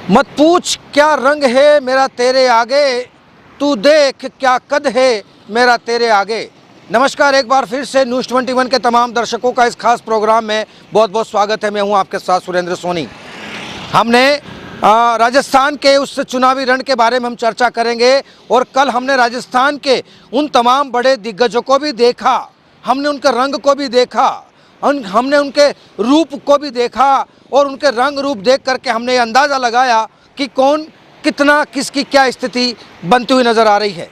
मत पूछ क्या रंग है मेरा तेरे आगे, तू देख क्या कद है मेरा तेरे आगे। नमस्कार, एक बार फिर से न्यूज़ 21 के तमाम दर्शकों का इस खास प्रोग्राम में बहुत बहुत स्वागत है। मैं हूं आपके साथ सुरेंद्र सोनी। हमने राजस्थान के उस चुनावी रण के बारे में हम चर्चा करेंगे और कल हमने राजस्थान के उन तमाम बड़े दिग्गजों को भी देखा, हमने उनके रंग को भी देखा, हमने उनके रूप को भी देखा और उनके रंग रूप देख करके हमने ये अंदाज़ा लगाया कि कौन कितना किसकी क्या स्थिति बनती हुई नज़र आ रही है।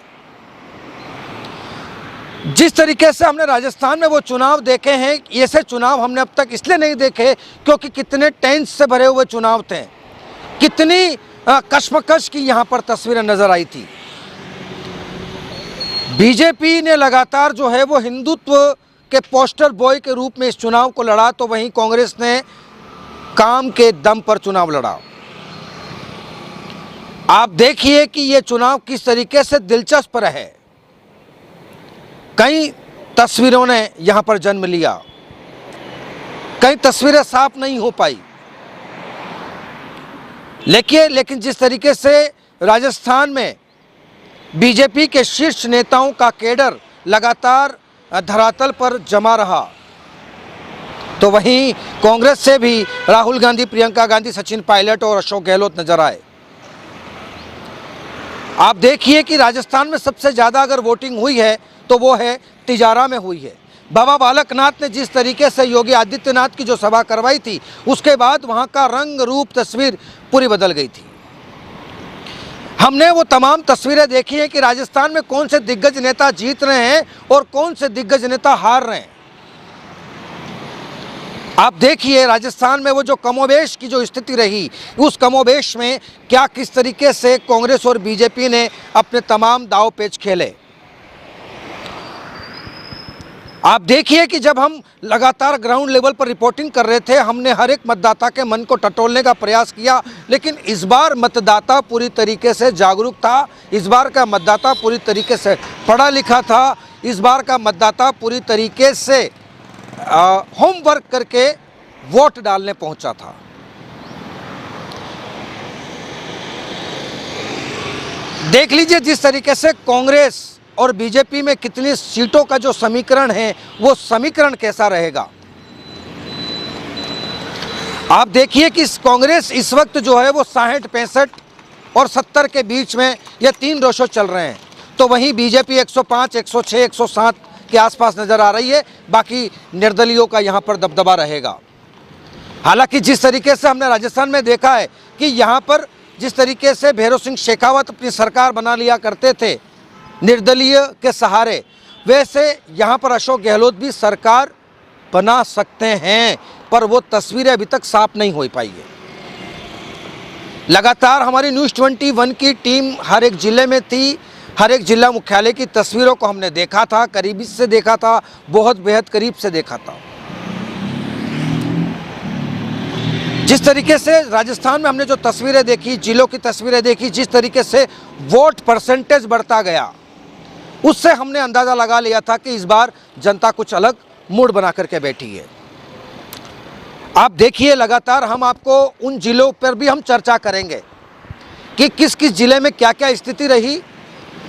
जिस तरीके से हमने राजस्थान में वो चुनाव देखे हैं, ऐसे चुनाव हमने अब तक इसलिए नहीं देखे क्योंकि कितने टेंस से भरे हुए चुनाव थे, कितनी कश्मकश की यहाँ पर तस्वीरें नज़र आई थी। बीजेपी ने लगातार जो है वो हिंदुत्व के पोस्टर बॉय के रूप में इस चुनाव को लड़ा, तो वहीं कांग्रेस ने काम के दम पर चुनाव लड़ा। आप देखिए कि ये चुनाव किस तरीके से दिलचस्प रहे। कई तस्वीरों ने यहां पर जन्म लिया, कई तस्वीरें साफ नहीं हो पाई, लेकिन जिस तरीके से राजस्थान में बीजेपी के शीर्ष नेताओं का कैडर लगातार धरातल पर जमा रहा, तो वहीं कांग्रेस से भी राहुल गांधी, प्रियंका गांधी, सचिन पायलट और अशोक गहलोत नजर आए। आप देखिए कि राजस्थान में सबसे ज़्यादा अगर वोटिंग हुई है तो वो है तिजारा में हुई है। बाबा बालकनाथ ने जिस तरीके से योगी आदित्यनाथ की जो सभा करवाई थी, उसके बाद वहाँ का रंग रूप तस्वीर पूरी बदल गई थी। हमने वो तमाम तस्वीरें देखी हैं कि राजस्थान में कौन से दिग्गज नेता जीत रहे हैं और कौन से दिग्गज नेता हार रहे हैं। आप देखिए राजस्थान में वो जो कमोबेश की जो स्थिति रही, उस कमोबेश में क्या किस तरीके से कांग्रेस और बीजेपी ने अपने तमाम दाव पेच खेले। आप देखिए कि जब हम लगातार ग्राउंड लेवल पर रिपोर्टिंग कर रहे थे, हमने हर एक मतदाता के मन को टटोलने का प्रयास किया, लेकिन इस बार मतदाता पूरी तरीके से जागरूक था, इस बार का मतदाता पूरी तरीके से पढ़ा लिखा था, इस बार का मतदाता पूरी तरीके से होमवर्क करके वोट डालने पहुंचा था। देख लीजिए जिस तरीके से कांग्रेस और बीजेपी में कितनी सीटों का जो समीकरण है, वो समीकरण कैसा रहेगा। आप देखिए कि कांग्रेस इस वक्त जो है वो 60, 65 और 70 के बीच में ये तीन रेशो चल रहे हैं, तो वहीं बीजेपी 105, 106, 107 के आसपास नज़र आ रही है। बाकी निर्दलीयों का यहाँ पर दबदबा रहेगा। हालांकि जिस तरीके से हमने राजस्थान में देखा है कि यहाँ पर जिस तरीके से भैरव सिंह शेखावत अपनी सरकार बना लिया करते थे निर्दलीय के सहारे, वैसे यहाँ पर अशोक गहलोत भी सरकार बना सकते हैं, पर वो तस्वीरें अभी तक साफ नहीं हो पाई है। लगातार हमारी न्यूज़ 21 की टीम हर एक ज़िले में थी, हर एक जिला मुख्यालय की तस्वीरों को हमने देखा था, करीबी से देखा था, बहुत बेहद करीब से देखा था। जिस तरीके से राजस्थान में हमने जो तस्वीरें देखी, जिलों की तस्वीरें देखी, जिस तरीके से वोट परसेंटेज बढ़ता गया, उससे हमने अंदाज़ा लगा लिया था कि इस बार जनता कुछ अलग मूड बना करके बैठी है। आप देखिए लगातार हम आपको उन जिलों पर भी हम चर्चा करेंगे कि किस किस जिले में क्या क्या स्थिति रही,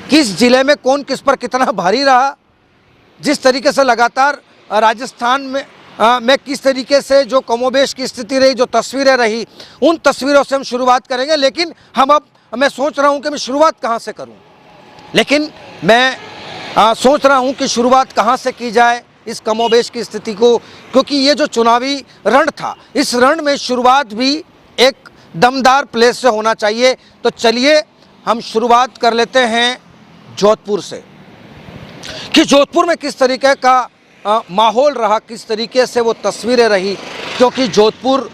किस जिले में कौन किस पर कितना भारी रहा। जिस तरीके से लगातार राजस्थान में किस तरीके से जो कमोबेश की स्थिति रही, जो तस्वीरें रही, उन तस्वीरों से हम शुरुआत करेंगे। लेकिन मैं सोच रहा हूं कि मैं शुरुआत कहां से करूं, लेकिन मैं सोच रहा हूं कि शुरुआत कहां से की जाए इस कमोबेश की स्थिति को, क्योंकि ये जो चुनावी रण था, इस रण में शुरुआत भी एक दमदार प्लेस से होना चाहिए। तो चलिए हम शुरुआत कर लेते हैं जोधपुर से कि जोधपुर में किस तरीके का माहौल रहा, किस तरीके से वो तस्वीरें रही, क्योंकि जोधपुर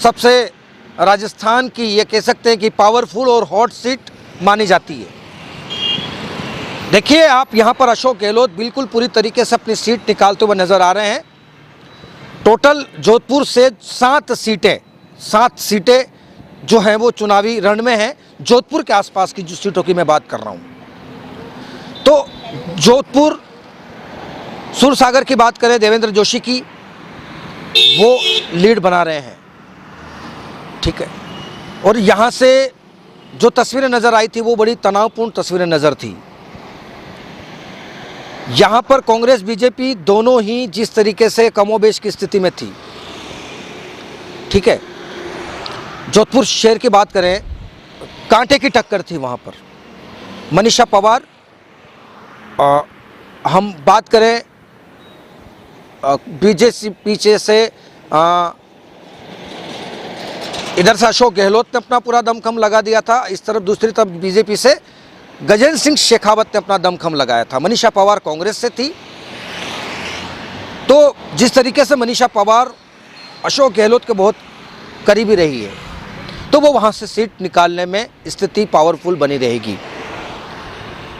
सबसे राजस्थान की ये कह सकते हैं कि पावरफुल और हॉट सीट मानी जाती है। देखिए आप यहाँ पर अशोक गहलोत बिल्कुल पूरी तरीके से अपनी सीट निकालते हुए नज़र आ रहे हैं। टोटल जोधपुर से 7 सीटें जो हैं वो चुनावी रण में हैं। जोधपुर के आसपास की जो सीटों की मैं बात कर रहा हूँ, तो जोधपुर सूरसागर की बात करें, देवेंद्र जोशी की, वो लीड बना रहे हैं, ठीक है। और यहाँ से जो तस्वीरें नज़र आई थी वो बड़ी तनावपूर्ण तस्वीरें नज़र थी। यहाँ पर कांग्रेस बीजेपी दोनों ही जिस तरीके से कमोबेश की स्थिति में थी, ठीक है। जोधपुर शहर की बात करें, कांटे की टक्कर थी वहाँ पर। मनीषा पवार, हम बात करें बीजेपी पीछे से इधर से अशोक गहलोत ने अपना पूरा दमखम लगा दिया था, इस तरफ दूसरी तरफ बीजेपी से गजेंद्र सिंह शेखावत ने अपना दमखम लगाया था। मनीषा पवार कांग्रेस से थी, तो जिस तरीके से मनीषा पवार अशोक गहलोत के बहुत करीबी रही है, तो वो वहाँ से सीट निकालने में स्थिति पावरफुल बनी रहेगी।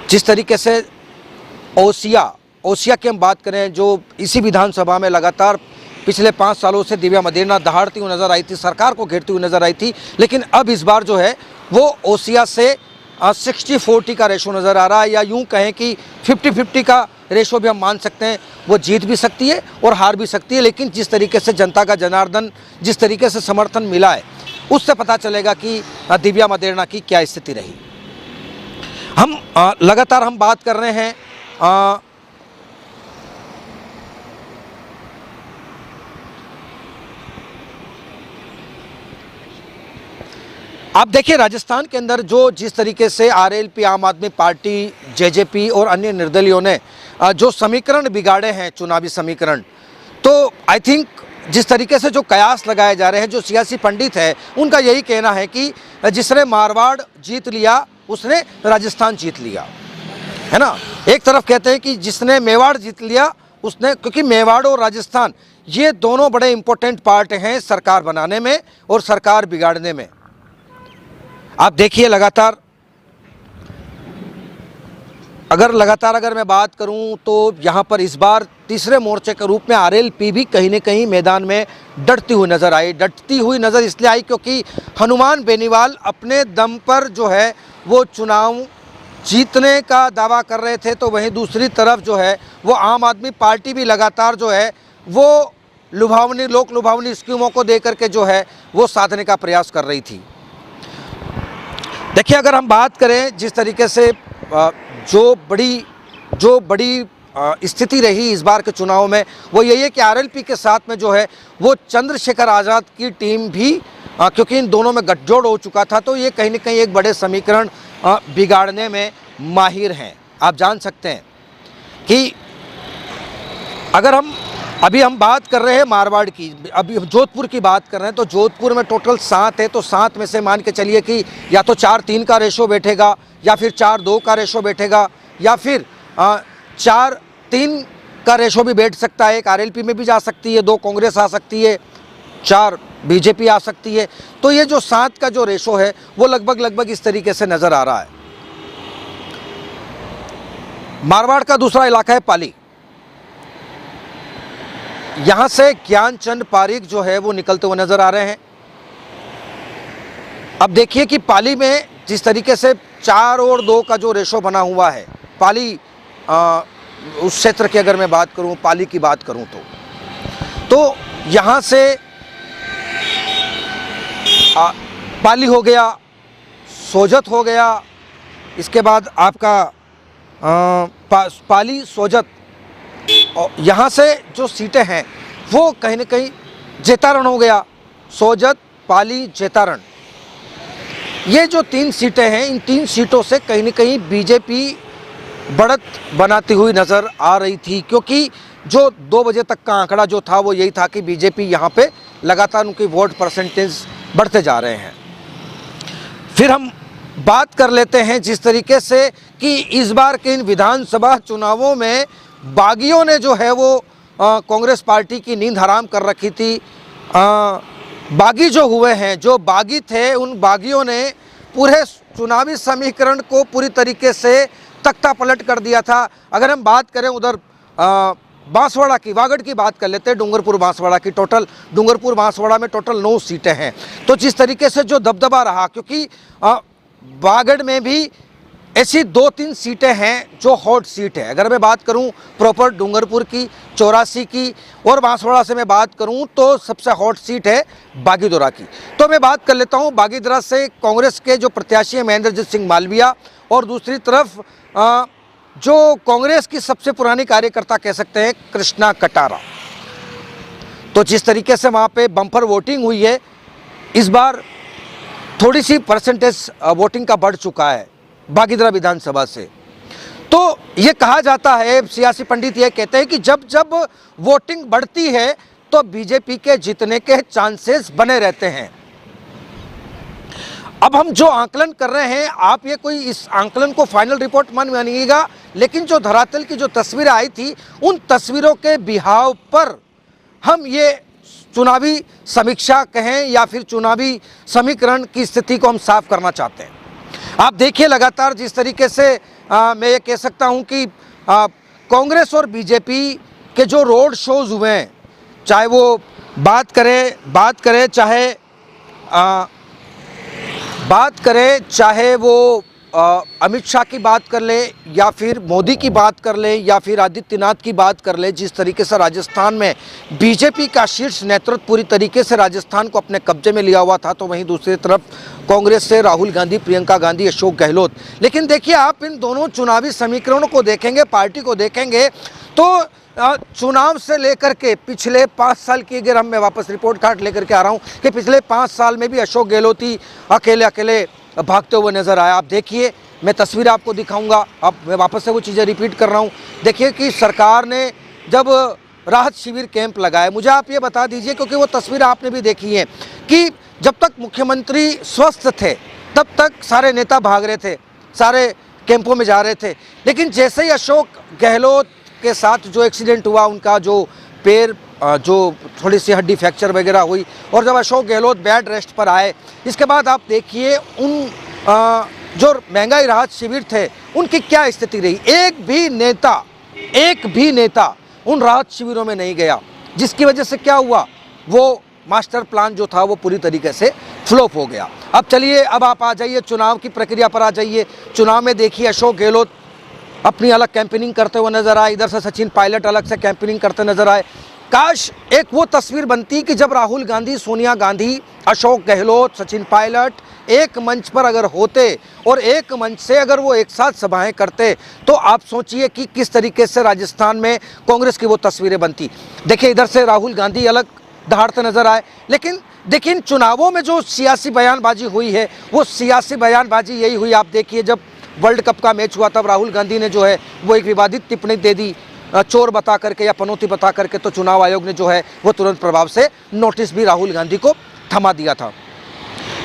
जिस तरीके से ओसिया की हम बात करें, जो इसी विधानसभा में लगातार पिछले 5 सालों से दिव्या मदेरणा दहाड़ती हुई नज़र आई थी, सरकार को घेरती हुई नज़र आई थी, लेकिन अब इस बार जो है वो ओसिया से 60-40 का रेशो नज़र आ रहा है, या यूँ कहें कि 50-50 का रेशो भी हम मान सकते हैं। वो जीत भी सकती है और हार भी सकती है, लेकिन जिस तरीके से जनता का जनार्दन, जिस तरीके से समर्थन मिला है, उससे पता चलेगा कि दिव्या मदेरणा की क्या स्थिति रही। हम लगातार हम बात कर रहे हैं आप देखिए राजस्थान के अंदर जो जिस तरीके से आरएलपी, आम आदमी पार्टी, जेजेपी और अन्य निर्दलियों ने जो समीकरण बिगाड़े हैं, चुनावी समीकरण, तो आई थिंक जिस तरीके से जो कयास लगाए जा रहे हैं, जो सियासी पंडित है उनका यही कहना है कि जिसने मारवाड़ जीत लिया उसने राजस्थान जीत लिया, है ना। एक तरफ कहते हैं कि जिसने मेवाड़ जीत लिया उसने, क्योंकि मेवाड़ और राजस्थान ये दोनों बड़े इंपॉर्टेंट पार्ट हैं सरकार बनाने में और सरकार बिगाड़ने में। आप देखिए लगातार अगर मैं बात करूं तो यहाँ पर इस बार तीसरे मोर्चे के रूप में आरएलपी भी कहीं न कहीं मैदान में डटती हुई नज़र इसलिए आई क्योंकि हनुमान बेनीवाल अपने दम पर जो है वो चुनाव जीतने का दावा कर रहे थे, तो वहीं दूसरी तरफ जो है वो आम आदमी पार्टी भी लगातार जो है वो लोक लुभावनी स्कीमों को दे करके जो है वो साधने का प्रयास कर रही थी। देखिए अगर हम बात करें जिस तरीके से जो बड़ी स्थिति रही इस बार के चुनाव में, वो यही है कि आरएलपी के साथ में जो है वो चंद्रशेखर आज़ाद की टीम भी, क्योंकि इन दोनों में गठजोड़ हो चुका था, तो ये कहीं न कहीं एक बड़े समीकरण बिगाड़ने में माहिर हैं। आप जान सकते हैं कि अगर हम बात कर रहे हैं मारवाड़ की, अभी जोधपुर की बात कर रहे हैं, तो जोधपुर में टोटल 7 है, तो 7 में से मान के चलिए कि या तो 4-3 का रेशो बैठेगा, या फिर 4-2 का रेशो बैठेगा, या फिर 4-3 का रेशो भी बैठ सकता है। एक आरएलपी में भी जा सकती है, 2 कांग्रेस आ सकती है, 4 बीजेपी आ सकती है। तो ये जो 7 का जो रेशो है वो लगभग इस तरीके से नज़र आ रहा है। मारवाड़ का दूसरा इलाका है पाली। यहाँ से ज्ञानचंद पारीक जो है वो निकलते हुए नज़र आ रहे हैं। अब देखिए कि पाली में जिस तरीके से 4 और 2 का जो रेशो बना हुआ है, पाली उस क्षेत्र की अगर मैं बात करूं, पाली की बात करूं तो यहाँ से पाली हो गया, सोजत हो गया, इसके बाद आपका पाली, सोजत, और यहाँ से जो सीटें हैं वो कहीं न कहीं जेतारण हो गया, सोजत, पाली, जेतारण, ये जो 3 सीटें हैं, इन 3 सीटों से कहीं न कहीं बीजेपी बढ़त बनाती हुई नज़र आ रही थी, क्योंकि जो 2 बजे तक का आंकड़ा जो था वो यही था कि बीजेपी यहाँ पे लगातार उनकी वोट परसेंटेज बढ़ते जा रहे हैं। फिर हम बात कर लेते हैं जिस तरीके से कि इस बार के इन विधानसभा चुनावों में बागियों ने जो है वो कांग्रेस पार्टी की नींद हराम कर रखी थी। बागी जो हुए हैं, जो बागी थे, उन बागियों ने पूरे चुनावी समीकरण को पूरी तरीके से तख्ता पलट कर दिया था। अगर हम बात करें उधर बांसवाड़ा की, वागड़ की बात कर लेते हैं, डूंगरपुर बांसवाड़ा की, डूंगरपुर बांसवाड़ा में टोटल 9 सीटें हैं। तो जिस तरीके से जो दबदबा रहा, क्योंकि वागड़ में भी ऐसी 2-3 सीटें हैं जो हॉट सीट है। अगर मैं बात करूं प्रॉपर डूंगरपुर की, 84 की और बांसवाड़ा से मैं बात करूं तो सबसे हॉट सीट है बागीदोरा की। तो मैं बात कर लेता हूं बागीदोरा से कांग्रेस के जो प्रत्याशी हैं महेंद्रजीत सिंह मालविया, और दूसरी तरफ जो कांग्रेस की सबसे पुरानी कार्यकर्ता कह सकते हैं कृष्णा कटारा। तो जिस तरीके से वहाँ पे बम्पर वोटिंग हुई है, इस बार थोड़ी सी परसेंटेज वोटिंग का बढ़ चुका है बागीदोरा विधानसभा से। तो ये कहा जाता है, सियासी पंडित ये कहते हैं कि जब जब वोटिंग बढ़ती है तो बीजेपी के जीतने के चांसेस बने रहते हैं। अब हम जो आंकलन कर रहे हैं, आप ये कोई इस आंकलन को फाइनल रिपोर्ट मान मानिएगा, लेकिन जो धरातल की जो तस्वीरें आई थी उन तस्वीरों के बिहाव पर हम ये चुनावी समीक्षा कहें या फिर चुनावी समीकरण की स्थिति को हम साफ करना चाहते हैं। आप देखिए लगातार जिस तरीके से मैं ये कह सकता हूं कि कांग्रेस और बीजेपी के जो रोड शोज हुए हैं, चाहे वो बात करें चाहे वो अमित शाह की बात कर ले या फिर मोदी की बात कर ले या फिर आदित्यनाथ की बात कर ले, जिस तरीके से राजस्थान में बीजेपी का शीर्ष नेतृत्व पूरी तरीके से राजस्थान को अपने कब्जे में लिया हुआ था, तो वहीं दूसरी तरफ कांग्रेस से राहुल गांधी, प्रियंका गांधी, अशोक गहलोत। लेकिन देखिए आप इन दोनों चुनावी समीकरणों को देखेंगे, पार्टी को देखेंगे, तो चुनाव से लेकर के पिछले 5 साल की अगर मैं वापस रिपोर्ट कार्ड लेकर के आ रहा हूँ कि पिछले 5 साल में भी अशोक गहलोत ही अकेले अकेले भागते हुए नजर आया। आप देखिए, मैं तस्वीर आपको दिखाऊंगा, अब मैं वापस से वो चीज़ें रिपीट कर रहा हूँ। देखिए कि सरकार ने जब राहत शिविर कैंप लगाए, मुझे आप ये बता दीजिए, क्योंकि वो तस्वीर आपने भी देखी है कि जब तक मुख्यमंत्री स्वस्थ थे तब तक सारे नेता भाग रहे थे, सारे कैंपों में जा रहे थे। लेकिन जैसे ही अशोक गहलोत के साथ जो एक्सीडेंट हुआ, उनका जो पैर जो थोड़ी सी हड्डी फ्रैक्चर वगैरह हुई, और जब अशोक गहलोत बेड रेस्ट पर आए, इसके बाद आप देखिए उन जो महंगाई राहत शिविर थे उनकी क्या स्थिति रही। एक भी नेता उन राहत शिविरों में नहीं गया, जिसकी वजह से क्या हुआ, वो मास्टर प्लान जो था वो पूरी तरीके से फ्लॉप हो गया। अब चलिए, अब आप आ जाइए चुनाव की प्रक्रिया पर आ जाइए। चुनाव में देखिए अशोक गहलोत अपनी अलग कैंपेनिंग करते हुए नजर आए, इधर से सचिन पायलट अलग से कैंपेनिंग करते नजर आए। काश एक वो तस्वीर बनती कि जब राहुल गांधी, सोनिया गांधी, अशोक गहलोत, सचिन पायलट एक मंच पर अगर होते और एक मंच से अगर वो एक साथ सभाएं करते, तो आप सोचिए कि किस तरीके से राजस्थान में कांग्रेस की वो तस्वीरें बनती। देखिए इधर से राहुल गांधी अलग दहाड़ते नजर आए, लेकिन देखिए इन चुनावों में जो सियासी बयानबाजी हुई है, वो सियासी बयानबाजी यही हुई। आप देखिए जब वर्ल्ड कप का मैच हुआ तब राहुल गांधी ने जो है वो एक विवादित टिप्पणी दे दी, चोर बता करके या पनौती बता करके, तो चुनाव आयोग ने जो है वो तुरंत प्रभाव से नोटिस भी राहुल गांधी को थमा दिया था।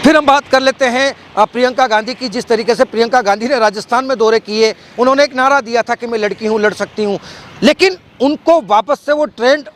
फिर हम बात कर लेते हैं प्रियंका गांधी की। जिस तरीके से प्रियंका गांधी ने राजस्थान में दौरे किए, उन्होंने एक नारा दिया था कि मैं लड़की हूं, लड़ सकती हूं, लेकिन उनको वापस से वो ट्रेंड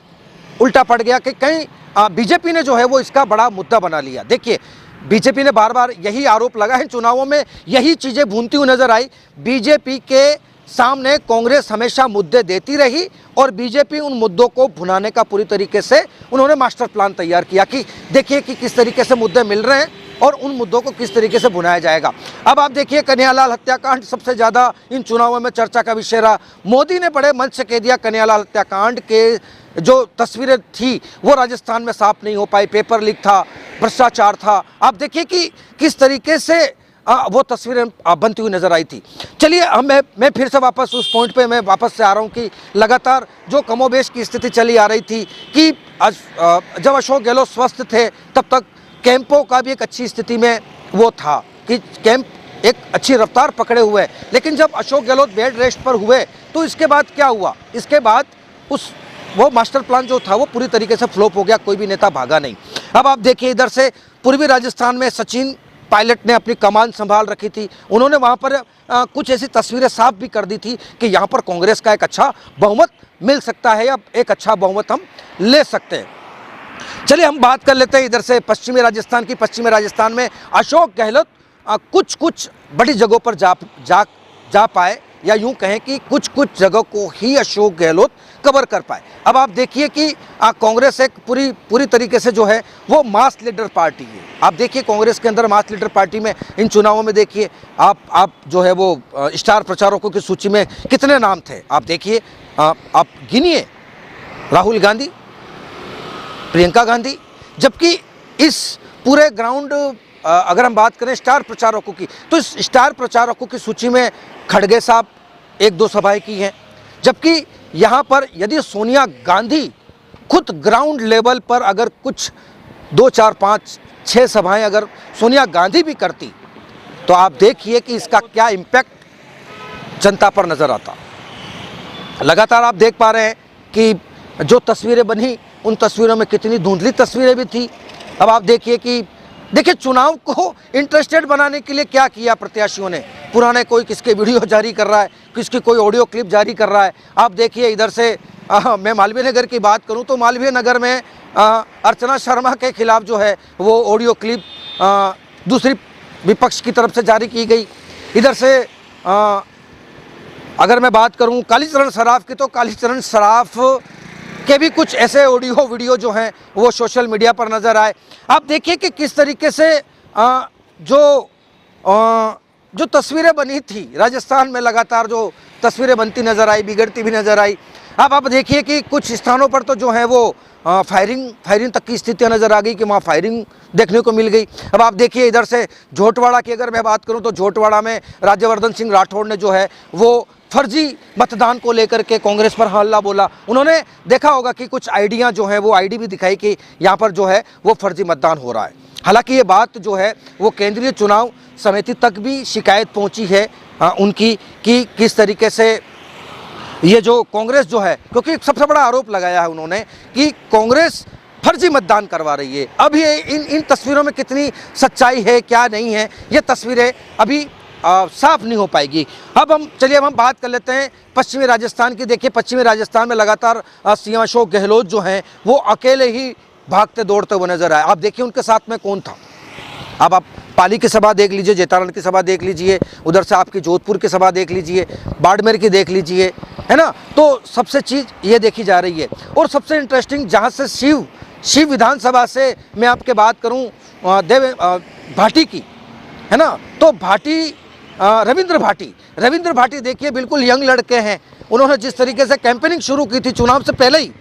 उल्टा पड़ गया कि कहीं बीजेपी ने जो है वो इसका बड़ा मुद्दा बना लिया। देखिए बीजेपी ने बार बार यही आरोप लगा है, चुनावों में यही चीज़ें भूनती हुई नजर आई। बीजेपी के सामने कांग्रेस हमेशा मुद्दे देती रही और बीजेपी उन मुद्दों को भुनाने का पूरी तरीके से उन्होंने मास्टर प्लान तैयार किया कि देखिए कि किस तरीके से मुद्दे मिल रहे हैं और उन मुद्दों को किस तरीके से भुनाया जाएगा। अब आप देखिए कन्हैयालाल हत्याकांड सबसे ज़्यादा इन चुनावों में चर्चा का विषय रहा। मोदी ने बड़े मंच से कह दिया कन्हैयालाल हत्याकांड के जो तस्वीरें थी वो राजस्थान में साफ नहीं हो पाई, पेपर लीक था, भ्रष्टाचार था। आप देखिए कि किस तरीके से वो तस्वीरें बनती हुई नजर आई थी। चलिए मैं फिर से वापस उस पॉइंट पे मैं वापस से आ रहा हूँ कि लगातार जो कमोबेश की स्थिति चली आ रही थी कि जब अशोक गहलोत स्वस्थ थे तब तक कैंपों का भी एक अच्छी स्थिति में वो था कि कैंप एक अच्छी रफ्तार पकड़े हुए, लेकिन जब अशोक गहलोत बेड रेस्ट पर हुए तो इसके बाद क्या हुआ, इसके बाद वो मास्टर प्लान जो था वो पूरी तरीके से फ्लॉप हो गया, कोई भी नेता भागा नहीं। अब आप देखिए इधर से पूर्वी राजस्थान में सचिन पायलट ने अपनी कमान संभाल रखी थी, उन्होंने वहाँ पर कुछ ऐसी तस्वीरें साफ भी कर दी थी कि यहाँ पर कांग्रेस का एक अच्छा बहुमत मिल सकता है या एक अच्छा बहुमत हम ले सकते हैं। चलिए हम बात कर लेते हैं इधर से पश्चिमी राजस्थान की। पश्चिमी राजस्थान में अशोक गहलोत कुछ बड़ी जगहों पर जा पाए, या यूं कहें कि कुछ कुछ जगह को ही अशोक गहलोत कवर कर पाए। अब आप देखिए कि कांग्रेस एक पूरी तरीके से जो है वो मास लीडर पार्टी है। आप देखिए कांग्रेस के अंदर मास लीडर पार्टी में इन चुनावों में देखिए आप जो है वो स्टार प्रचारकों की सूची में कितने नाम थे आप देखिए, आप गिनिए, राहुल गांधी, प्रियंका गांधी। जबकि इस पूरे ग्राउंड अगर हम बात करें स्टार प्रचारकों की, तो इस स्टार प्रचारकों की सूची में खड़गे साहब 1-2 सभाएं की हैं। जबकि यहाँ पर यदि सोनिया गांधी खुद ग्राउंड लेवल पर अगर कुछ 2, 4, 5, 6 सभाएं अगर सोनिया गांधी भी करती, तो आप देखिए कि इसका क्या इम्पैक्ट जनता पर नज़र आता। लगातार आप देख पा रहे हैं कि जो तस्वीरें बनी उन तस्वीरों में कितनी धुंधली तस्वीरें भी थी। अब आप देखिए चुनाव को इंटरेस्टेड बनाने के लिए क्या किया प्रत्याशियों ने। पुराने कोई किसके वीडियो जारी कर रहा है, किसकी कोई ऑडियो क्लिप जारी कर रहा है। आप देखिए इधर से मैं मालवीय नगर की बात करूं तो मालवीय नगर में अर्चना शर्मा के खिलाफ जो है वो ऑडियो क्लिप दूसरी विपक्ष की तरफ से जारी की गई। इधर से अगर मैं बात करूं कालीचरण सराफ की, तो कालीचरण सराफ के भी कुछ ऐसे ऑडियो वीडियो जो हैं वो सोशल मीडिया पर नज़र आए। आप देखिए कि किस तरीके से जो तस्वीरें बनी थी राजस्थान में, लगातार जो तस्वीरें बनती नज़र आई, बिगड़ती भी नज़र आई। अब आप देखिए कि कुछ स्थानों पर तो जो है वो फायरिंग तक की स्थितियां नज़र आ गई कि वहाँ फायरिंग देखने को मिल गई। अब आप देखिए इधर से झोटवाड़ा की अगर मैं बात करूं तो झोटवाड़ा में राज्यवर्धन सिंह राठौड़ ने जो है वो फर्जी मतदान को लेकर के कांग्रेस पर हल्ला बोला। उन्होंने देखा होगा कि कुछ आईडियाँ जो है वो आईडी भी दिखाई कि यहाँ पर जो है वो फर्जी मतदान हो रहा है। हालांकि ये बात जो है वो केंद्रीय चुनाव समिति तक भी शिकायत पहुँची है उनकी कि किस तरीके से ये जो कांग्रेस जो है, क्योंकि सबसे बड़ा आरोप लगाया है उन्होंने कि कांग्रेस फर्जी मतदान करवा रही है। अभी इन तस्वीरों में कितनी सच्चाई है क्या नहीं है, ये तस्वीरें अभी साफ नहीं हो पाएगी। अब हम बात कर लेते हैं पश्चिमी राजस्थान की। देखिए पश्चिमी राजस्थान में लगातार सीएम अशोक गहलोत जो हैं वो अकेले ही भागते दौड़ते हुए नजर आए। आप देखिए उनके साथ में कौन था। अब आप पाली की सभा देख लीजिए, जैतारण की सभा देख लीजिए, उधर से आपकी जोधपुर की सभा देख लीजिए, बाड़मेर की देख लीजिए, है ना। तो सबसे चीज़ ये देखी जा रही है। और सबसे इंटरेस्टिंग जहाँ से शिव विधानसभा से मैं आपके बात करूँ भाटी की, है ना, तो रविंद्र भाटी देखिए बिल्कुल यंग लड़के हैं। उन्होंने जिस तरीके से कैंपेनिंग शुरू की थी चुनाव से पहले ही,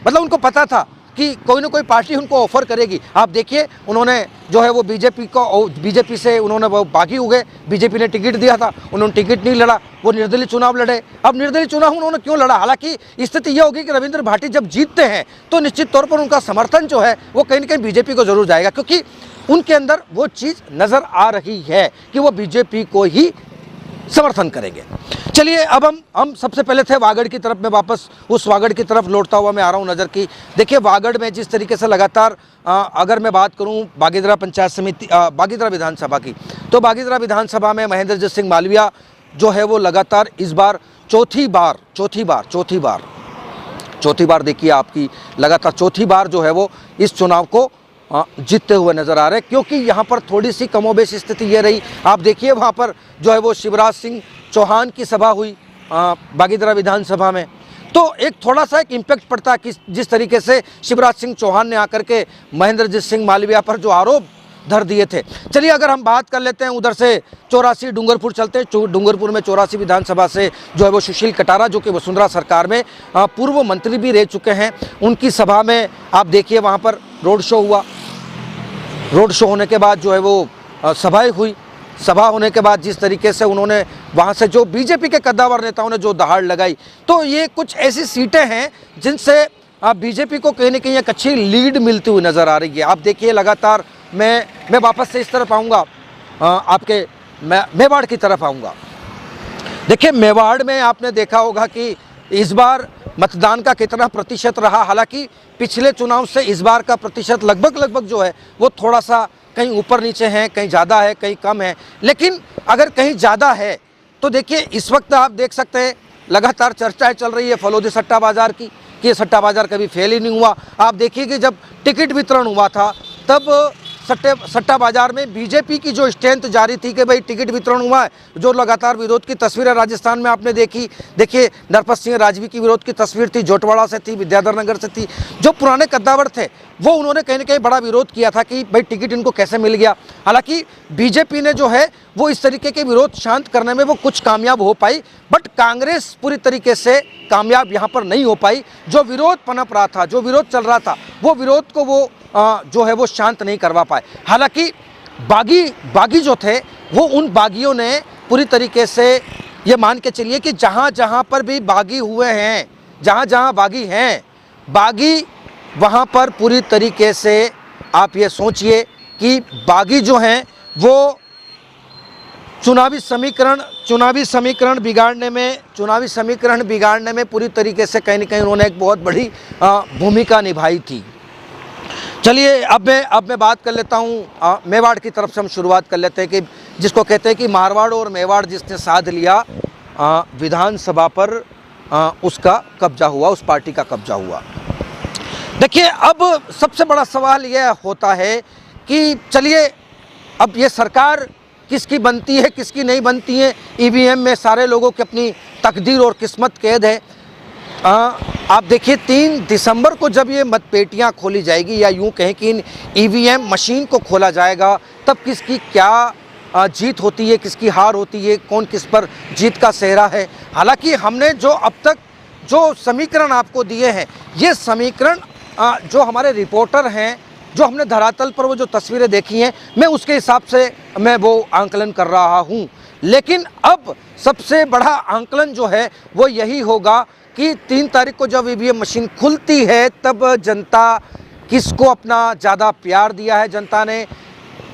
मतलब उनको पता था कि कोई ना कोई पार्टी उनको ऑफर करेगी। आप देखिए उन्होंने जो है वो बीजेपी से उन्होंने वो बागी हुए। बीजेपी ने टिकट दिया था, उन्होंने टिकट नहीं लड़ा, वो निर्दलीय चुनाव लड़े। अब निर्दलीय चुनाव उन्होंने क्यों लड़ा? हालांकि स्थिति यह होगी कि रविंद्र भाटी जब जीतते हैं तो निश्चित तौर पर उनका समर्थन जो है वो कहीं ना कहीं बीजेपी को जरूर जाएगा, क्योंकि उनके अंदर वो चीज़ नज़र आ रही है कि वो बीजेपी को ही समर्थन करेंगे। चलिए अब हम सबसे पहले थे वागड़ की तरफ में, वापस उस वागड़ की तरफ लौटता हुआ मैं आ रहा हूँ नज़र की। देखिए वागड़ में जिस तरीके से लगातार अगर मैं बात करूँ बागीदरा पंचायत समिति बागीदरा विधानसभा की, तो बागीदरा विधानसभा में महेंद्रजीत सिंह मालविया जो है वो लगातार इस बार चौथी बार देखिए आपकी लगातार चौथी बार जो है वो इस चुनाव को जीतते हुए नजर आ रहे हैं। क्योंकि यहाँ पर थोड़ी सी कमोबेश स्थिति ये रही। आप देखिए वहाँ पर जो है वो शिवराज सिंह चौहान की सभा हुई बागीदरा विधानसभा में, तो एक थोड़ा सा एक इम्पैक्ट पड़ता है कि जिस तरीके से शिवराज सिंह चौहान ने आकर के महेंद्रजीत सिंह मालविया पर जो आरोप धर दिए थे। चलिए अगर हम बात कर लेते हैं उधर से 84 डूंगरपुर चलते हैं। डूंगरपुर में 84 विधानसभा से जो है वो सुशील कटारा जो कि वसुंधरा सरकार में पूर्व मंत्री भी रह चुके हैं, उनकी सभा में आप देखिए वहाँ पर रोड शो हुआ। रोड शो होने के बाद जो है वो सभाएं हुई। सभा होने के बाद जिस तरीके से उन्होंने वहाँ से जो बीजेपी के कद्दावर नेताओं ने जो दहाड़ लगाई, तो ये कुछ ऐसी सीटें हैं जिनसे बीजेपी को कहीं ना कहीं एक अच्छी लीड मिलती हुई नज़र आ रही है। आप देखिए लगातार मैं वापस से इस तरफ आऊँगा, आपके मेवाड़ की तरफ आऊँगा। देखिए मेवाड़ में आपने देखा होगा कि इस बार मतदान का कितना प्रतिशत रहा। हालांकि पिछले चुनाव से इस बार का प्रतिशत लगभग जो है वो थोड़ा सा कहीं ऊपर नीचे है, कहीं ज़्यादा है, कहीं कम है। लेकिन अगर कहीं ज़्यादा है तो देखिए इस वक्त आप देख सकते हैं लगातार चर्चाएं चल रही है फलोदी सट्टा बाज़ार की कि ये सट्टा बाज़ार कभी फेल ही नहीं हुआ। आप देखिए कि जब टिकट वितरण हुआ था तब सट्टा बाजार में बीजेपी की जो स्ट्रेंथ जारी थी कि भाई टिकट वितरण हुआ है, जो लगातार विरोध की तस्वीरें राजस्थान में आपने देखी। देखिए नरपत सिंह राजवी की विरोध की तस्वीर थी, जोटवाड़ा से थी, विद्याधर नगर से थी। जो पुराने कद्दावर थे वो उन्होंने कहीं ना कहीं बड़ा विरोध किया था कि भाई टिकट इनको कैसे मिल गया। हालांकि बीजेपी ने जो है वो इस तरीके के विरोध शांत करने में वो कुछ कामयाब हो पाई, बट कांग्रेस पूरी तरीके से कामयाब यहाँ पर नहीं हो पाई। जो विरोध पनप रहा था, जो विरोध चल रहा था, वो विरोध को वो जो है वो शांत नहीं करवा पाए। हालांकि बागी जो थे वो उन बागियों ने पूरी तरीके से ये मान के चलिए कि जहाँ जहाँ पर भी बागी हुए हैं, जहाँ जहाँ बागी हैं, बागी वहाँ पर पूरी तरीके से आप ये सोचिए कि बागी जो हैं वो चुनावी समीकरण बिगाड़ने में पूरी तरीके से कहीं ना कहीं उन्होंने एक बहुत बड़ी भूमिका निभाई थी। चलिए अब मैं बात कर लेता हूँ मेवाड़ की तरफ से। हम शुरुआत कर लेते हैं कि जिसको कहते हैं कि मारवाड़ और मेवाड़ जिसने साध लिया विधानसभा पर उसका कब्जा हुआ, उस पार्टी का कब्जा हुआ। देखिए अब सबसे बड़ा सवाल यह होता है कि चलिए अब ये सरकार किसकी बनती है, किसकी नहीं बनती है। ईवीएम में सारे लोगों की अपनी तकदीर और किस्मत कैद है। आप देखिए 3 दिसंबर को जब ये मतपेटियां खोली जाएगी, या यूं कहें कि इन ईवीएम मशीन को खोला जाएगा, तब किसकी क्या जीत होती है, किसकी हार होती है, कौन किस पर जीत का सेहरा है। हालांकि हमने जो अब तक जो समीकरण आपको दिए हैं, ये समीकरण जो हमारे रिपोर्टर हैं, जो हमने धरातल पर वो जो तस्वीरें देखी हैं, मैं उसके हिसाब से मैं वो आंकलन कर रहा हूँ। लेकिन अब सबसे बड़ा आंकलन जो है वो यही होगा कि 3 तारीख को जब ईवीएम मशीन खुलती है, तब जनता किसको अपना ज़्यादा प्यार दिया है,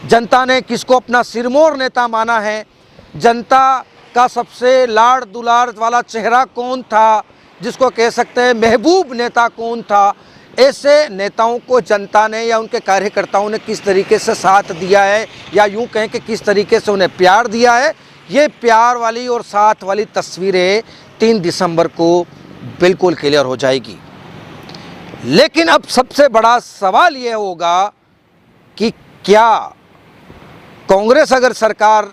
जनता ने किसको अपना सिरमौर नेता माना है, जनता का सबसे लाड़ दुलार वाला चेहरा कौन था, जिसको कह सकते हैं महबूब नेता कौन था। ऐसे नेताओं को जनता ने या उनके कार्यकर्ताओं ने किस तरीके से साथ दिया है, या यूं कहें कि किस तरीके से उन्हें प्यार दिया है, ये प्यार वाली और साथ वाली तस्वीरें 3 दिसंबर को बिल्कुल क्लियर हो जाएगी। लेकिन अब सबसे बड़ा सवाल ये होगा कि क्या कांग्रेस अगर सरकार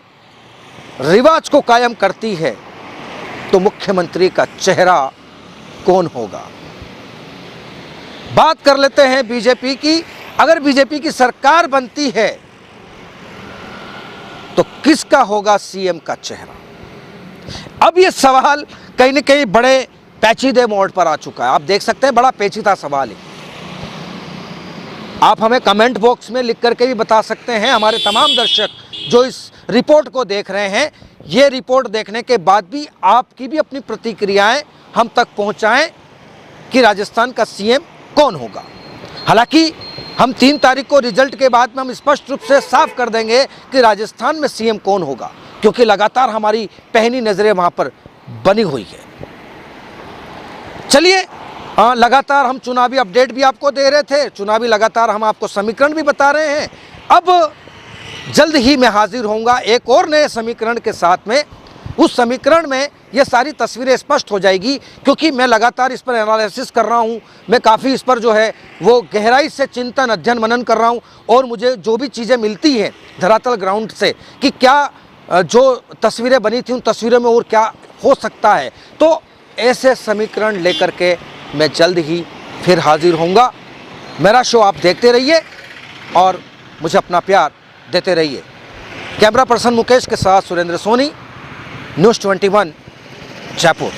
रिवाज को कायम करती है तो मुख्यमंत्री का चेहरा कौन होगा। बात कर लेते हैं बीजेपी की। अगर बीजेपी की सरकार बनती है तो किसका होगा सीएम का चेहरा। अब ये सवाल कहीं न कहीं बड़े पेचीदे मोड़ पर आ चुका है। आप देख सकते हैं बड़ा पेचीदा सवाल है। आप हमें कमेंट बॉक्स में लिख करके भी बता सकते हैं। हमारे तमाम दर्शक जो इस रिपोर्ट को देख रहे हैं, ये रिपोर्ट देखने के बाद भी आपकी भी अपनी प्रतिक्रियाएं हम तक पहुंचाएं कि राजस्थान का सीएम कौन होगा। हालांकि हम 3 तारीख को रिजल्ट के बाद में हम स्पष्ट रूप से साफ कर देंगे कि राजस्थान में सीएम कौन होगा, क्योंकि लगातार हमारी पहली नज़रें वहां पर बनी हुई है। चलिए लगातार हम चुनावी अपडेट भी आपको दे रहे थे, चुनावी लगातार हम आपको समीकरण भी बता रहे हैं। अब जल्द ही मैं हाजिर होऊंगा एक और नए समीकरण के साथ में। उस समीकरण में ये सारी तस्वीरें स्पष्ट हो जाएगी, क्योंकि मैं लगातार इस पर एनालिसिस कर रहा हूँ। मैं काफ़ी इस पर जो है वो गहराई से चिंतन अध्ययन मनन कर रहा हूँ, और मुझे जो भी चीज़ें मिलती हैं धरातल ग्राउंड से कि क्या जो तस्वीरें बनी थी उन तस्वीरों में और क्या हो सकता है, तो ऐसे समीकरण लेकर के मैं जल्द ही फिर हाजिर होऊंगा। मेरा शो आप देखते रहिए और मुझे अपना प्यार देते रहिए। कैमरा पर्सन मुकेश के साथ सुरेंद्र सोनी, न्यूज़ 21 जयपुर।